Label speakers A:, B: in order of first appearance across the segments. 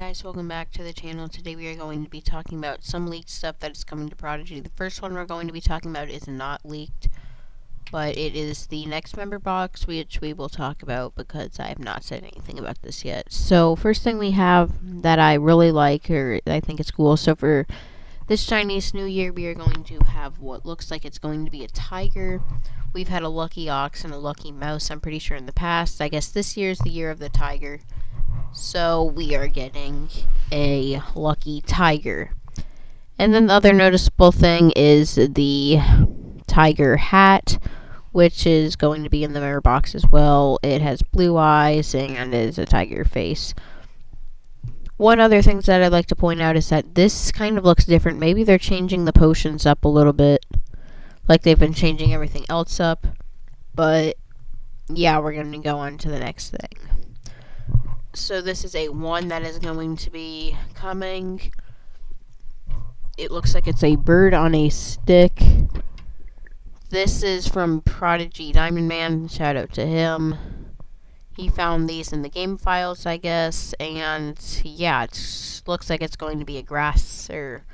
A: Guys, welcome back to the channel. Today we are going to be talking about some leaked stuff that is coming to Prodigy. The first one we're going to be talking about is not leaked, but it is the next member box, which we will talk about because I have not said anything about this yet. So first thing we have that I really like, or I think it's cool, so for this Chinese New Year we are going to have what looks like it's going to be a tiger. We've had a lucky ox and a lucky mouse, I'm pretty sure, in the past. I guess this year is the year of the tiger. So we are getting a lucky tiger. And then the other noticeable thing is the tiger hat, which is going to be in the mirror box as well. It has blue eyes and it is a tiger face. One other thing that I'd like to point out is that this kind of looks different. Maybe they're changing the potions up a little bit, like they've been changing everything else up. But yeah, we're going to go on to the next thing. So this is a one that is going to be coming. It looks like it's a bird on a stick. This is from Prodigy Diamond Man. Shout out to him. He found these in the game files, I guess. And yeah, it looks like it's going to be a grass or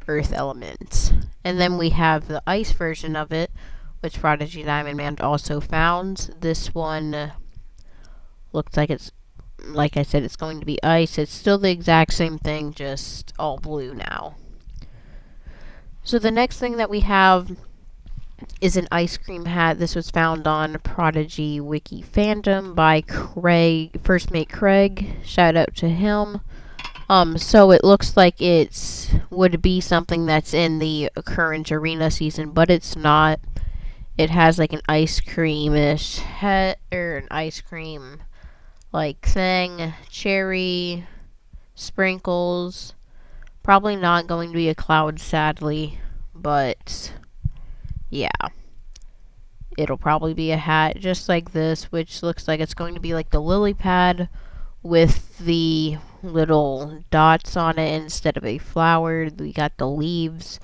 A: earth element. And then we have the ice version of it, which Prodigy Diamond Man also found. This one looks like it's, like I said, it's going to be ice. It's still the exact same thing, just all blue now. So the next thing that we have is an ice cream hat. This was found on Prodigy Wiki Fandom by First Mate Craig. Shout out to him. So it looks like it would be something that's in the current arena season, but it's not. It has like an ice cream-ish hat, or an ice cream like thing, cherry, sprinkles. Probably not going to be a cloud, sadly, but yeah. It'll probably be a hat just like this, which looks like it's going to be like the lily pad with the little dots on it instead of a flower. We got the leaves.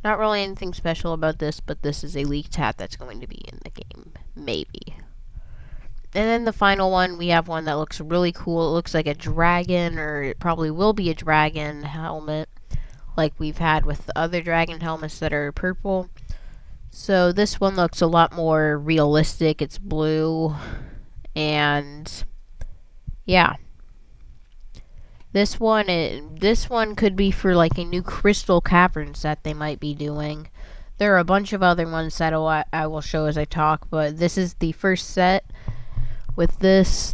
A: Not really anything special about this, but this is a leaked hat that's going to be in the game. Maybe. And then the final one, we have one that looks really cool. It looks like a dragon, or it probably will be a dragon helmet, like we've had with the other dragon helmets that are purple. So this one looks a lot more realistic. It's blue, and yeah. This one could be for like a new crystal caverns that they might be doing. There are a bunch of other ones that I will show as I talk, but this is the first set with this,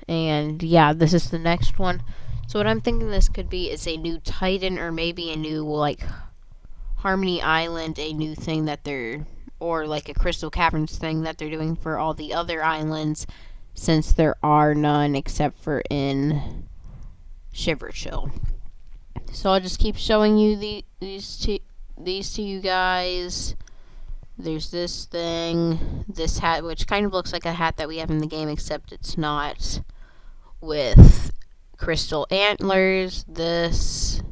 A: and yeah, this is the next one. So what I'm thinking this could be is a new Titan, or maybe a new, like, Harmony Island, a new thing that they're, or like a Crystal Caverns thing that they're doing for all the other islands, since there are none except for in Shiverchill. So I'll just keep showing you these to you guys. There's this thing, this hat, which kind of looks like a hat that we have in the game, except it's not, with crystal antlers. The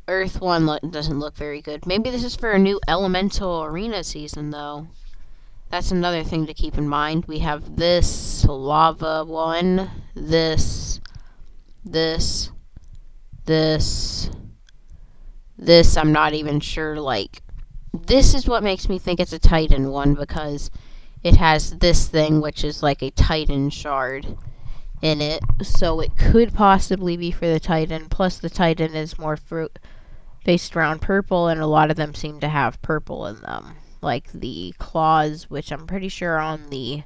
A: earth one doesn't look very good. Maybe this is for a new elemental arena season, though. That's another thing to keep in mind. We have this lava one, this, I'm not even sure, like, this is what makes me think it's a Titan one, because it has this thing, which is like a Titan shard in it. So it could possibly be for the Titan. Plus, the Titan is more based around purple, and a lot of them seem to have purple in them. Like the claws, which I'm pretty sure are on the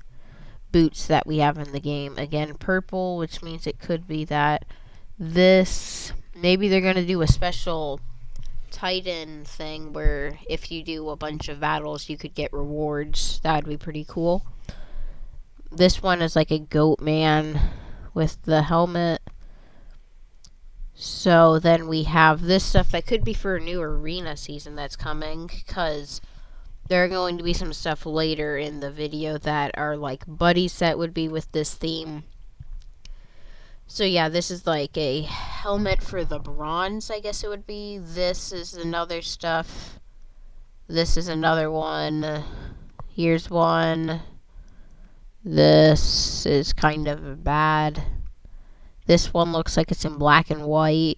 A: boots that we have in the game. Again, purple, which means it could be that. This, maybe they're going to do a special Titan thing where if you do a bunch of battles you could get rewards. That would be pretty cool. This one is like a goat man with the helmet. So then we have this stuff that could be for a new arena season that's coming, because there are going to be some stuff later in the video that are like buddy set would be with this theme. So yeah, this is like a helmet for the bronze, I guess it would be. This is another stuff. This is another one. Here's one. This is kind of bad. This one looks like it's in black and white.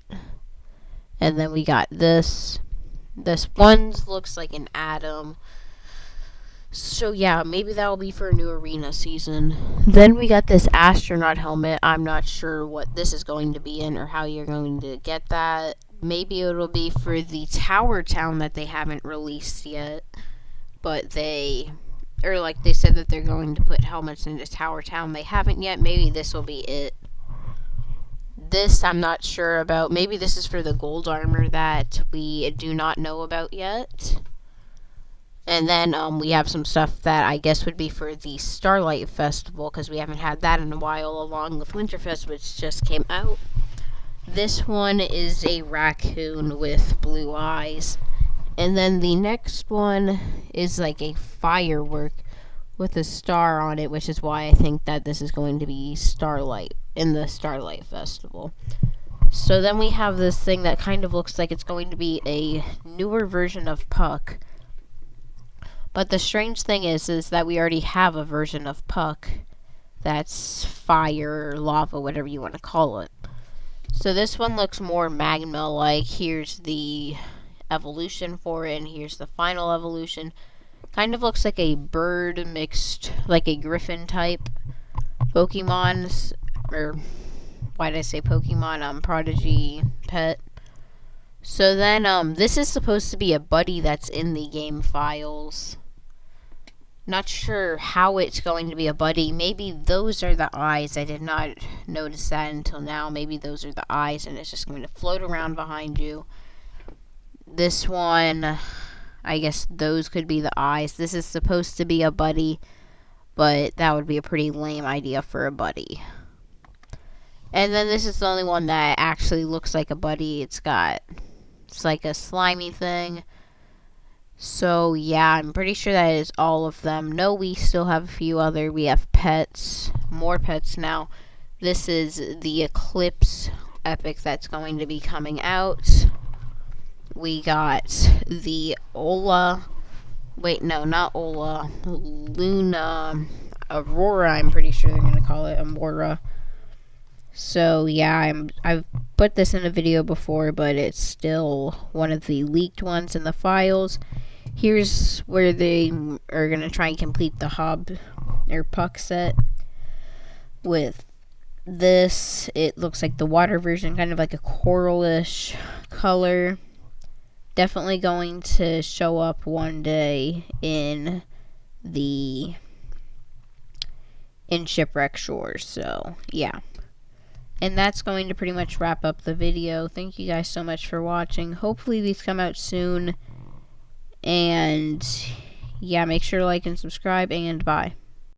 A: And then we got this. This one looks like an atom. So yeah, maybe that'll be for a new arena season. Then we got this astronaut helmet. I'm not sure what this is going to be in or how you're going to get that. Maybe it'll be for the Tower Town that they haven't released yet. But they said that they're going to put helmets into Tower Town. They haven't yet. Maybe this will be it. This I'm not sure about. Maybe this is for the gold armor that we do not know about yet. And then we have some stuff that I guess would be for the Starlight Festival, because we haven't had that in a while, along with Winterfest, which just came out. This one is a raccoon with blue eyes. And then the next one is like a firework with a star on it, which is why I think that this is going to be Starlight in the Starlight Festival. So then we have this thing that kind of looks like it's going to be a newer version of Puck. But the strange thing is that we already have a version of Puck that's fire, lava, whatever you want to call it. So this one looks more magma-like. Here's the evolution for it, and here's the final evolution. Kind of looks like a bird mixed, like a griffin type Pokemon, or why did I say Pokemon? Prodigy pet. So then, this is supposed to be a buddy that's in the game files. Not sure how it's going to be a buddy. Maybe those are the eyes. I did not notice that until now. Maybe those are the eyes, and it's just going to float around behind you. This one, I guess those could be the eyes. This is supposed to be a buddy, but that would be a pretty lame idea for a buddy. And then this is the only one that actually looks like a buddy. It's like a slimy thing. So yeah, I'm pretty sure that is all of them. No, we still have a few other. We have pets, more pets now. This is the Eclipse epic that's going to be coming out. We got the Ola. Wait, no, not Ola. Luna. Aurora, I'm pretty sure they're going to call it. Aurora. So yeah, I've put this in a video before, but it's still one of the leaked ones in the files. Here's where they are going to try and complete the Hob or Puck set. With this, it looks like the water version, kind of like a coralish color. Definitely going to show up one day in Shipwreck Shores. So yeah. And that's going to pretty much wrap up the video. Thank you guys so much for watching. Hopefully these come out soon. And yeah, make sure to like and subscribe, and bye.